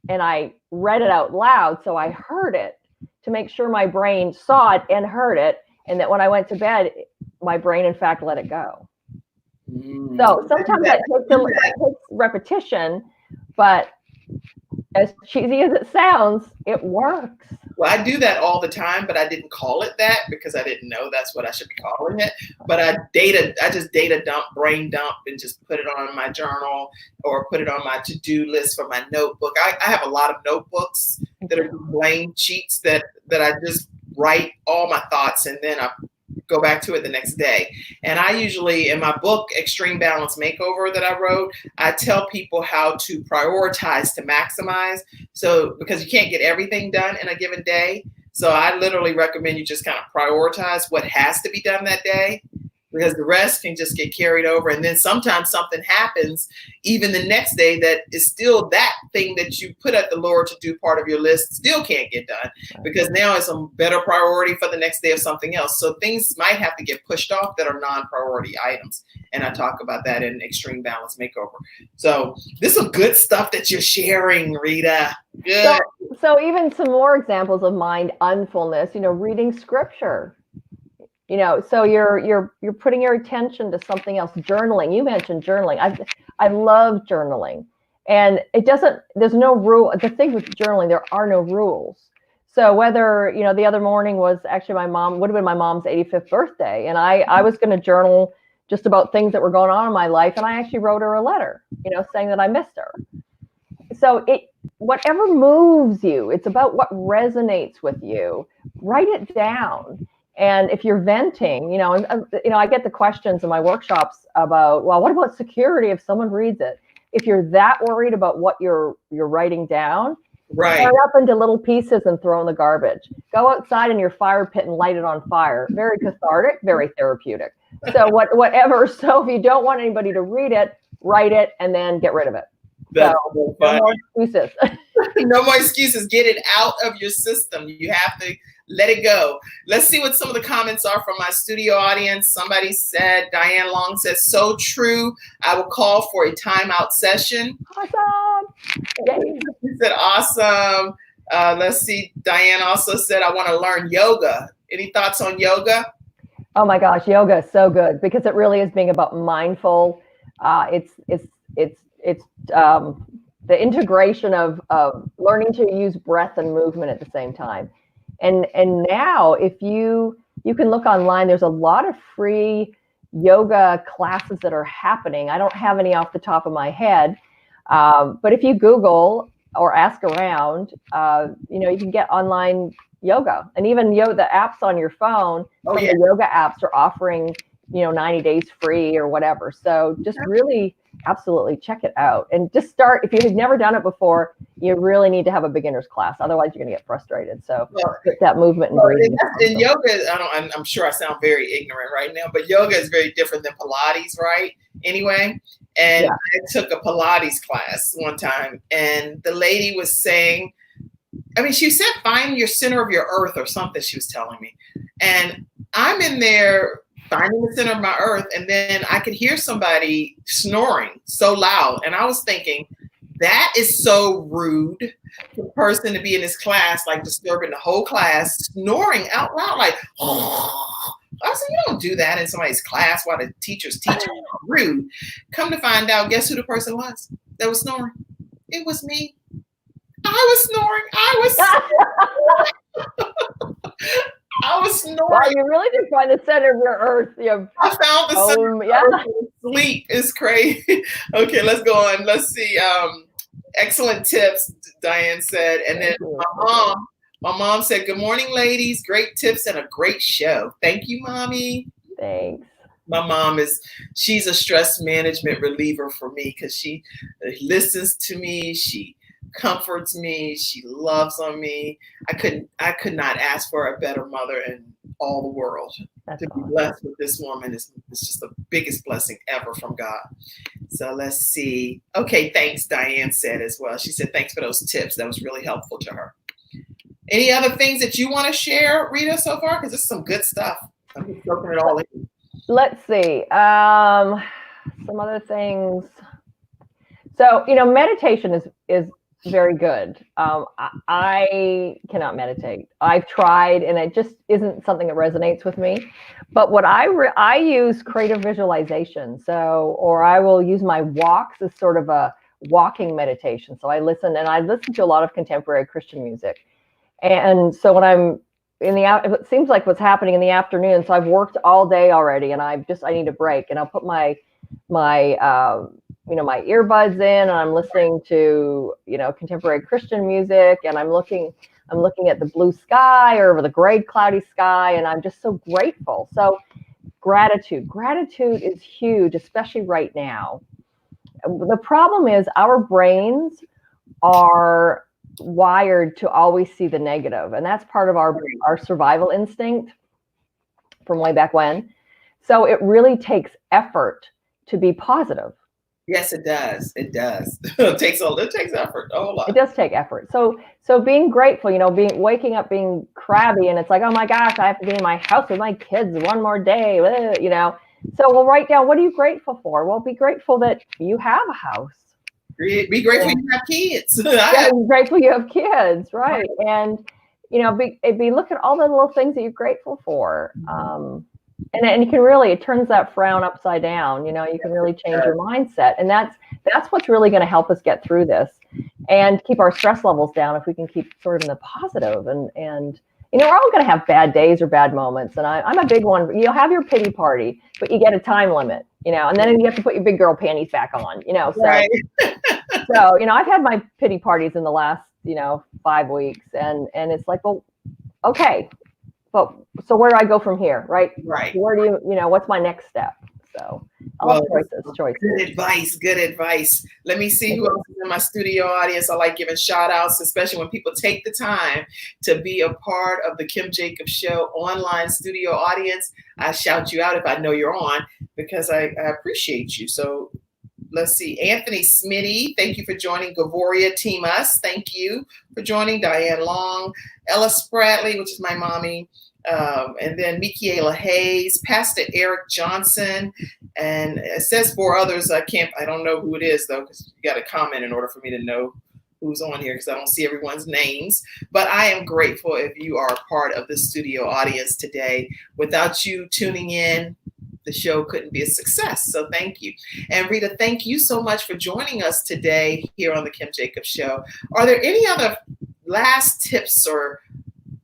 and I read it out loud. So I heard it to make sure my brain saw it and heard it. And that when I went to bed, my brain, in fact, let it go. So sometimes that takes repetition, but as cheesy as it sounds, it works. Well, I do that all the time, but I didn't call it that because I didn't know that's what I should be calling it. But I just data dump, brain dump, and just put it on my journal or put it on my to-do list for my notebook. I have a lot of notebooks that are blank sheets that I just write all my thoughts and then I go back to it the next day. And I usually, in my book, Extreme Balance Makeover that I wrote, I tell people how to prioritize to maximize. So, because you can't get everything done in a given day. So I literally recommend you just kind of prioritize what has to be done that day, because the rest can just get carried over. And then sometimes something happens even the next day that is still that thing that you put at the lower to do part of your list still can't get done because now it's a better priority for the next day of something else. So things might have to get pushed off that are non-priority items. And I talk about that in Extreme Balance Makeover. So this is good stuff that you're sharing, Rita. Good. So even some more examples of mind unfulness, reading scripture. So you're putting your attention to something else. Journaling. You mentioned journaling. I love journaling, and there's no rule. The thing with journaling, there are no rules. So whether the other morning was actually would have been my mom's 85th birthday, and I was going to journal just about things that were going on in my life, and I actually wrote her a letter, saying that I missed her. So whatever moves you, it's about what resonates with you. Write it down. And if you're venting, I get the questions in my workshops about, well, what about security if someone reads it? If you're that worried about what you're writing down, right, tear it up into little pieces and throw in the garbage. Go outside in your fire pit and light it on fire. Very cathartic, very therapeutic. So whatever. So if you don't want anybody to read it, write it and then get rid of it. That's so no more excuses. No more excuses. Get it out of your system. You have to let it go. Let's see what some of the comments are from my studio audience. Somebody said, Diane Long says, so true. I will call for a timeout session. Awesome. Yay. She said, awesome. Let's see. Diane also said, I want to learn yoga. Any thoughts on yoga? Oh my gosh, yoga is so good because it really is being about mindful. It's the integration of learning to use breath and movement at the same time. And now if you can look online, there's a lot of free yoga classes that are happening. I don't have any off the top of my head, but if you Google or ask around. You can get online yoga, and even the apps on your phone. Oh, Some of yeah. the yoga apps are offering 90 days free or whatever. So just really absolutely check it out, and just start. If you've never done it before, you really need to have a beginner's class. Otherwise, you're going to get frustrated. So get that movement and breathing. In yoga, I'm sure I sound very ignorant right now, but yoga is very different than Pilates, right? Anyway, and Yeah. I took a Pilates class one time, and the lady was saying, she said, find your center of your earth or something, she was telling me. And I'm in there finding the center of my earth, and then I could hear somebody snoring so loud. And I was thinking, that is so rude for a person to be in this class, like disturbing the whole class, snoring out loud, like, oh. I said, you don't do that in somebody's class while the teacher's teaching. Rude. Come to find out, guess who the person was that was snoring? It was me. I was snoring. I was snoring. Wow, you really did find the center of your earth. I found the center of your earth. Sleep is crazy. Okay, let's go on. Let's see. Excellent tips, Diane said. And then my mom said, good morning, ladies. Great tips and a great show. Thank you, Mommy. Thanks. My mom she's a stress management reliever for me because she listens to me. She comforts me. She loves on me. I could not ask for a better mother in all the world. That's to be blessed with this woman is just the biggest blessing ever from God. So let's see. Okay, thanks, Diane said as well. She said, thanks for those tips. That was really helpful to her. Any other things that you want to share, Rita, so far? Because this is some good stuff. I'm just soaking it all in. Let's see. Some other things. So, meditation is very good. I cannot meditate. I've tried, and it just isn't something that resonates with me. But what I use creative visualization. Or I will use my walks as sort of a walking meditation. So I listen to a lot of contemporary Christian music. And so when I'm it seems like what's happening in the afternoon. So I've worked all day already, and I need a break. And I'll put my earbuds in, and I'm listening to contemporary Christian music, and I'm looking at the blue sky or over the gray cloudy sky, and I'm just so grateful. So gratitude is huge, especially right now. The problem is our brains are wired to always see the negative, and that's part of our survival instinct from way back when. So it really takes effort to be positive. Yes, it does. It does. It takes effort. A whole lot. It does take effort. So being grateful, waking up being crabby, and it's like, oh my gosh, I have to be in my house with my kids one more day, So we'll write down, what are you grateful for? Well, be grateful that you have a house. Be grateful you have kids. Yeah, be grateful you have kids, right? And be look at all the little things that you're grateful for. And you can really, it turns that frown upside down. You can really change your mindset, and that's what's really going to help us get through this and keep our stress levels down if we can keep sort of in the positive. And we're all going to have bad days or bad moments, and I'm a big one. You'll have your pity party, but you get a time limit, and then you have to put your big girl panties back on, So, right. So I've had my pity parties in the last 5 weeks, and it's like, well, okay. But so where do I go from here, right? Right. Where do what's my next step? So choices. Good advice. Let me see who else is in my studio audience. I like giving shout outs, especially when people take the time to be a part of the Kim Jacobs Show online studio audience. I shout you out if I know you're on, because I appreciate you. So let's see. Anthony Smitty, thank you for joining. Gavoria Team Us, thank you for joining. Diane Long, Ella Spradley, which is my mommy, and then Michaela Hayes, Pastor Eric Johnson, and it says 4 others. I don't know who it is though, because you got to comment in order for me to know who's on here, because I don't see everyone's names. But I am grateful if you are a part of the studio audience today. Without you tuning in, the show couldn't be a success. So thank you. And Rita, thank you so much for joining us today here on the Kim Jacobs Show. Are there any other last tips or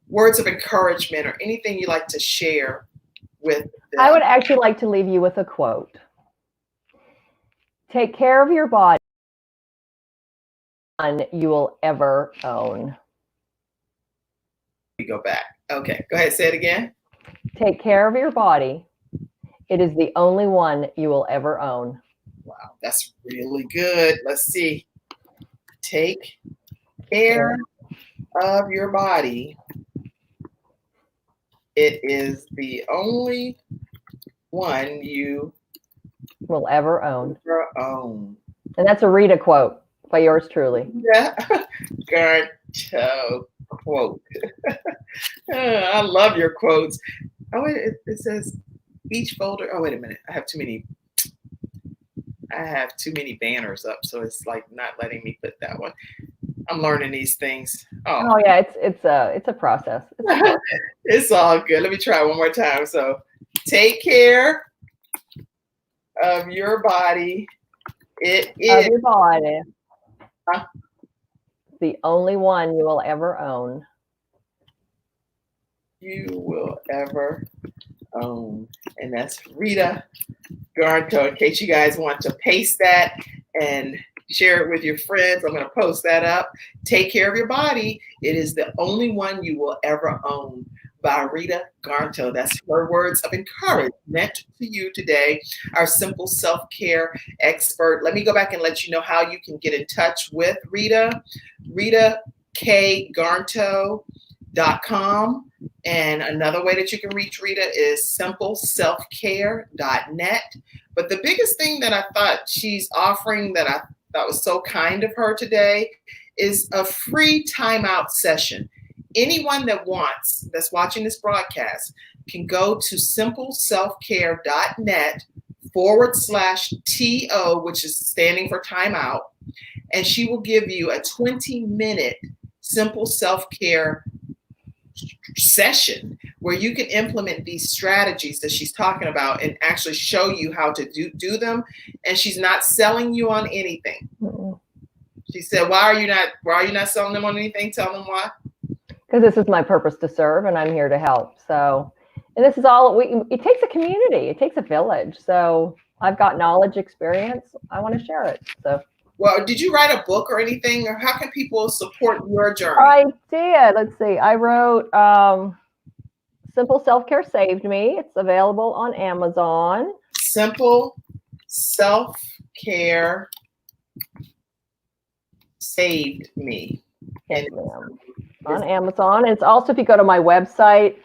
words of encouragement or anything you'd like to share with them? I would actually like to leave you with a quote. Take care of your body you will ever own. We go back. Okay, go ahead. Say it again. Take care of your body. It is the only one you will ever own. Wow, that's really good. Let's see. Take care of your body. It is the only one you will ever own. And that's a Rita quote by yours truly. Yeah, Garnto quote. I love your quotes. Oh, it says each folder. Oh, wait a minute. I have too many banners up, so it's like not letting me put that one. I'm learning these things. Oh yeah, it's a process. It's all good. Let me try one more time. So, take care of your body. It is your body. The only one you will ever own. You will ever own. And that's Rita Garnto. In case you guys want to paste that and share it with your friends, I'm going to post that up. Take care of your body. It is the only one you will ever own, by Rita Garnto. That's her words of encouragement to you today, our simple self-care expert. Let me go back and let you know how you can get in touch with Rita. RitaKGarnto.com. And another way that you can reach Rita is simpleselfcare.net. But the biggest thing that I thought she's offering that I thought was so kind of her today is a free timeout session. Anyone that's watching this broadcast can go to simpleselfcare.net/TO, which is standing for timeout. And she will give you a 20-minute simple self-care session where you can implement these strategies that she's talking about and actually show you how to do them. And she's not selling you on anything. She said, why are you not selling them on anything? Tell them why. Because this is my purpose to serve, and I'm here to help. So, and this is all it takes a community. It takes a village. So I've got knowledge, experience. I want to share it. So. Well, did you write a book or anything, or how can people support your journey? I did. Let's see. I wrote Simple Self-Care Saved Me. It's available on Amazon. Simple Self-Care Saved Me. Yes, ma'am. On Amazon. It's also, if you go to my website,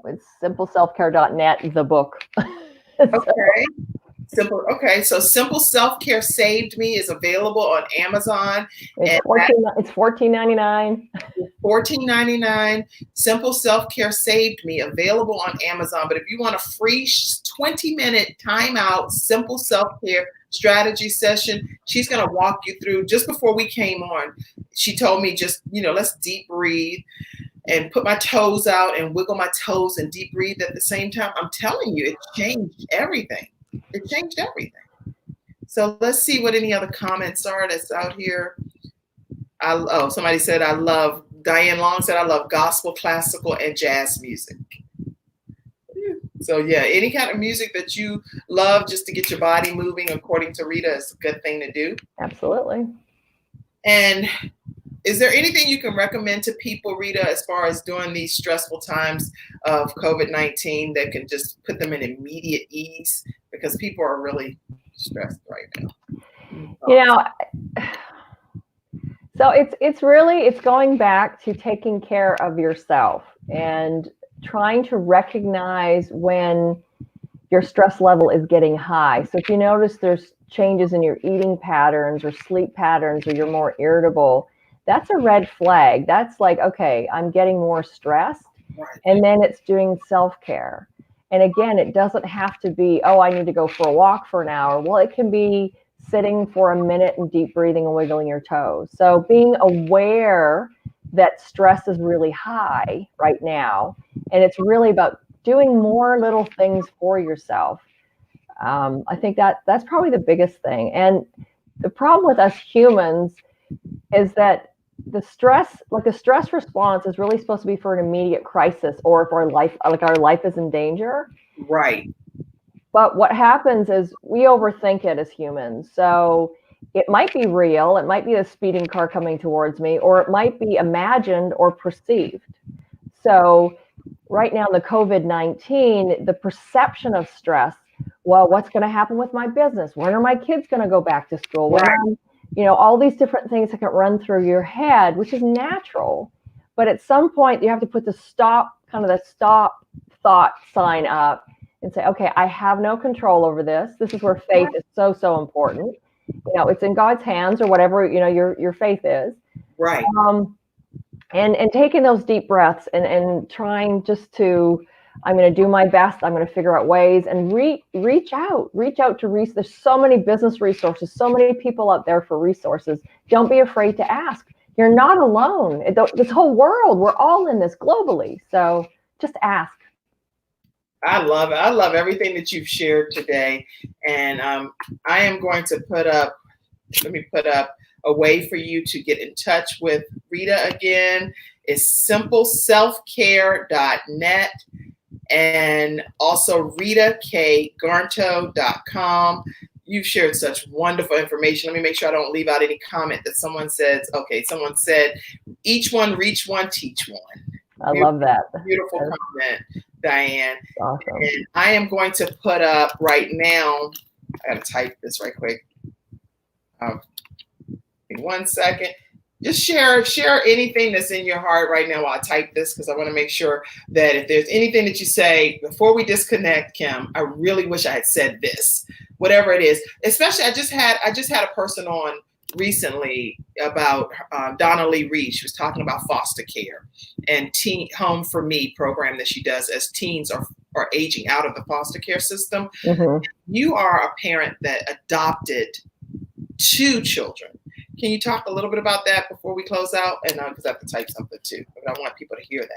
it's simpleselfcare.net, the book. Okay. So Simple Self-Care Saved Me is available on Amazon. It's $14.99. $14.99. Simple Self-Care Saved Me, available on Amazon. But if you want a free 20-minute timeout, simple self-care strategy session, she's going to walk you through. Just before we came on, she told me let's deep breathe and put my toes out and wiggle my toes and deep breathe at the same time. I'm telling you, it changed everything. It changed everything. So let's see what any other comments are that's out here. Somebody said, Diane Long said, I love gospel, classical, and jazz music. So yeah, any kind of music that you love just to get your body moving, according to Rita, is a good thing to do. Absolutely. And is there anything you can recommend to people, Rita, as far as during these stressful times of COVID-19 that can just put them in immediate ease? Because people are really stressed right now. So it's going back to taking care of yourself and trying to recognize when your stress level is getting high. So if you notice there's changes in your eating patterns or sleep patterns, or you're more irritable, that's a red flag. That's like, okay, I'm getting more stressed. Right. And then it's doing self-care. And again, it doesn't have to be, I need to go for a walk for an hour. Well, it can be sitting for a minute and deep breathing and wiggling your toes. So being aware that stress is really high right now, and it's really about doing more little things for yourself. I think that's probably the biggest thing. And the problem with us humans is that the stress response is really supposed to be for an immediate crisis, or if our life is in danger. Right. But what happens is we overthink it as humans. So it might be real, it might be a speeding car coming towards me, or it might be imagined or perceived. So right now, the COVID-19, the perception of stress, well, what's going to happen with my business? When are my kids going to go back to school? When Right. all these different things that can run through your head, which is natural. But at some point, you have to put the stop thought sign up and say, okay, I have no control over this. This is where faith is so, so important. It's in God's hands, or whatever, your faith is. Right. And taking those deep breaths and trying just to, I'm going to do my best. I'm going to figure out ways and reach out to there's so many business resources, so many people out there for resources. Don't be afraid to ask. You're not alone. This whole world, we're all in this globally. So just ask. I love it. I love everything that you've shared today. And I am going to let me put up a way for you to get in touch with Rita again. It's simpleselfcare.net and also ritakgarnto.com. You've shared such wonderful information. Let me make sure I don't leave out any comment that someone says, okay, someone said, each one, reach one, teach one. I love that. Beautiful comment, Diane. Awesome. And I am going to put up right now, I got to type this right quick. 1 second. Just share anything that's in your heart right now while I type this, because I want to make sure that if there's anything that you say before we disconnect, Kim, I really wish I had said this, whatever it is. Especially, I just had a person on recently about Donna Lee Reed. She was talking about foster care and Teen Home for Me program that she does as teens are aging out of the foster care system. Mm-hmm. You are a parent that adopted 2 children. Can you talk a little bit about that before we close out? And because I have to type something too, but I want people to hear that.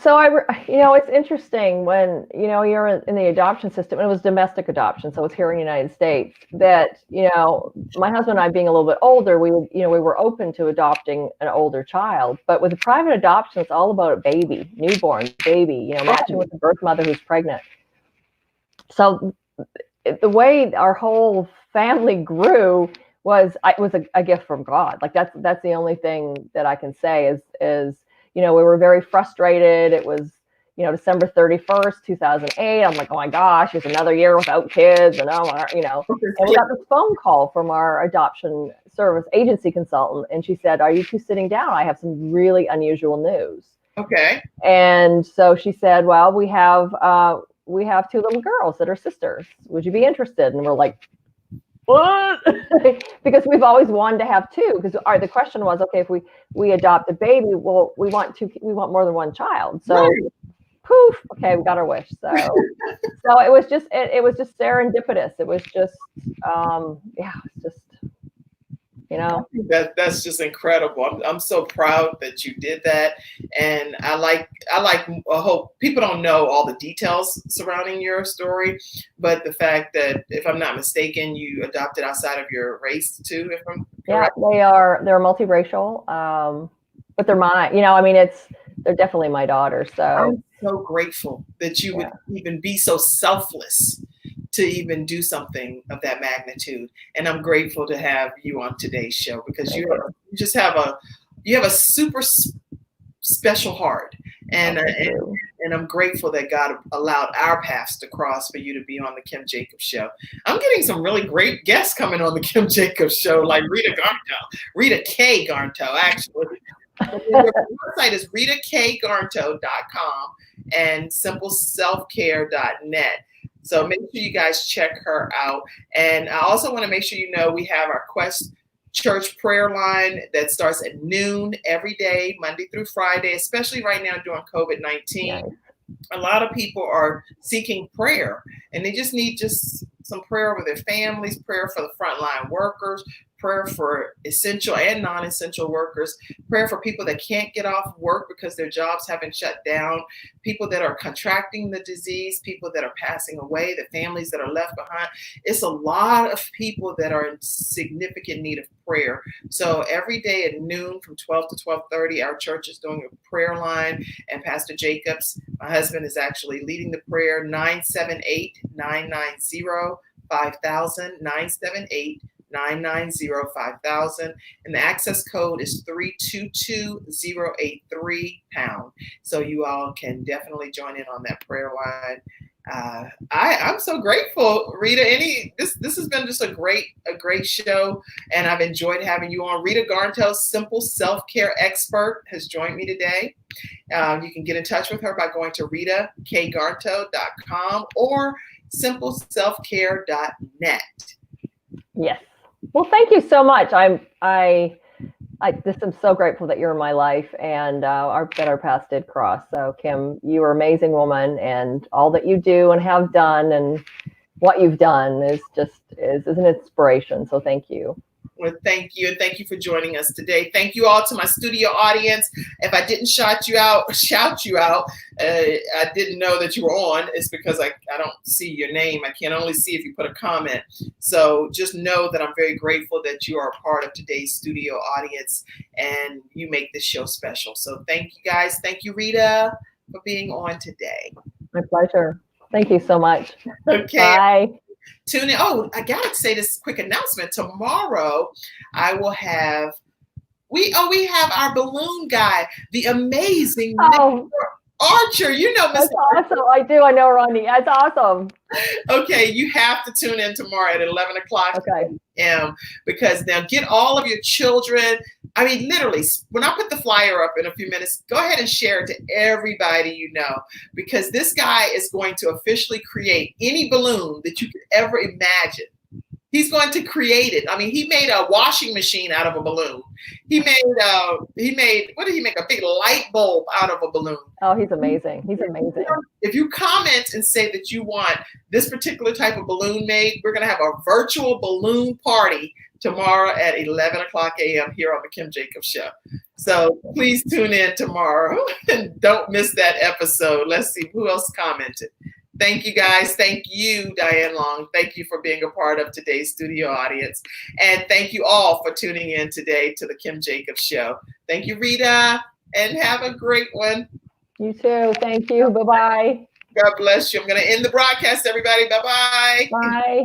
So it's interesting when, you're in the adoption system, and it was domestic adoption. So it's here in the United States that, my husband and I being a little bit older, we were open to adopting an older child, but with a private adoption, it's all about a baby, newborn baby, matching with the birth mother who's pregnant. So the way our whole family grew was a gift from God. Like that's the only thing that I can say is we were very frustrated. It was December 31st, 2008. I'm like, oh my gosh, it's another year without kids, and and we got this phone call from our adoption service agency consultant, and she said, "Are you two sitting down? I have some really unusual news." Okay. And so she said, "Well, we have 2 little girls that are sisters. Would you be interested?" And we're like, what? Because we've always wanted to have 2. Because the question was, okay, if we adopt a baby, well, we want more than 1 child. So, right. Poof, okay, we got our wish. So it was just serendipitous. It was just, it's just. That's just incredible. I'm so proud that you did that, and I hope people don't know all the details surrounding your story, but the fact that, if I'm not mistaken, you adopted outside of your race too. If I'm correct. Yeah, they're multiracial, but they're mine. They're definitely my daughters. So I'm so grateful that you would even be so selfless to even do something of that magnitude. And I'm grateful to have you on today's show, because you have a super special heart. And I'm grateful that God allowed our paths to cross for you to be on the Kim Jacobs Show. I'm getting some really great guests coming on the Kim Jacobs Show, like Rita K. Garnto, actually. Their website is ritakgarnto.com and simpleselfcare.net. So make sure you guys check her out. And I also want to make sure we have our Quest Church prayer line that starts at noon every day, Monday through Friday, especially right now during COVID-19. Nice. A lot of people are seeking prayer, and they just need some prayer over their families, prayer for the frontline workers, prayer for essential and non-essential workers, prayer for people that can't get off work because their jobs haven't shut down, people that are contracting the disease, people that are passing away, the families that are left behind. It's a lot of people that are in significant need of prayer. So every day at noon from 12 to 12:30, our church is doing a prayer line, and Pastor Jacobs, my husband, is actually leading the prayer. 978-990-5000, 978 990-5000. And the access code is 322083#. So you all can definitely join in on that prayer line. I'm so grateful, Rita. This has been just a great show, and I've enjoyed having you on. Rita Garnto, simple self-care expert, has joined me today. You can get in touch with her by going to ritakgarnto.com or simpleselfcare.net. Yes. Well, thank you so much. I'm so grateful that you're in my life, and that our paths did cross. So, Kim, you are an amazing woman, and all that you do and have done and what you've done is an inspiration. So thank you. Well, thank you. And thank you for joining us today. Thank you all to my studio audience. If I didn't shout you out, I didn't know that you were on. It's because I don't see your name. I can only see if you put a comment. So just know that I'm very grateful that you are a part of today's studio audience and you make this show special. So thank you guys. Thank you, Rita, for being on today. My pleasure. Thank you so much. Okay. Bye. Tune in. Oh, I gotta say this quick announcement. Tomorrow, I will have we have our balloon guy, the amazing Archer. You know, Mr. That's awesome. I do. I know Ronnie. That's awesome. Okay, you have to tune in tomorrow at 11 o'clock. Okay. Because now get all of your children. I mean, literally, when I put the flyer up in a few minutes, go ahead and share it to everybody you know, because this guy is going to officially create any balloon that you could ever imagine. He's going to create it. I mean, he made a washing machine out of a balloon. He made what did he make? A big light bulb out of a balloon. Oh, he's amazing. He's amazing. If you comment and say that you want this particular type of balloon made, we're going to have a virtual balloon party tomorrow at 11 o'clock a.m. here on the Kim Jacobs Show. So please tune in tomorrow and don't miss that episode. Let's see who else commented. Thank you, guys. Thank you, Diane Long. Thank you for being a part of today's studio audience. And thank you all for tuning in today to the Kim Jacobs Show. Thank you, Rita, and have a great one. You too. Thank you. Bye-bye. God bless you. I'm going to end the broadcast, everybody. Bye-bye. Bye.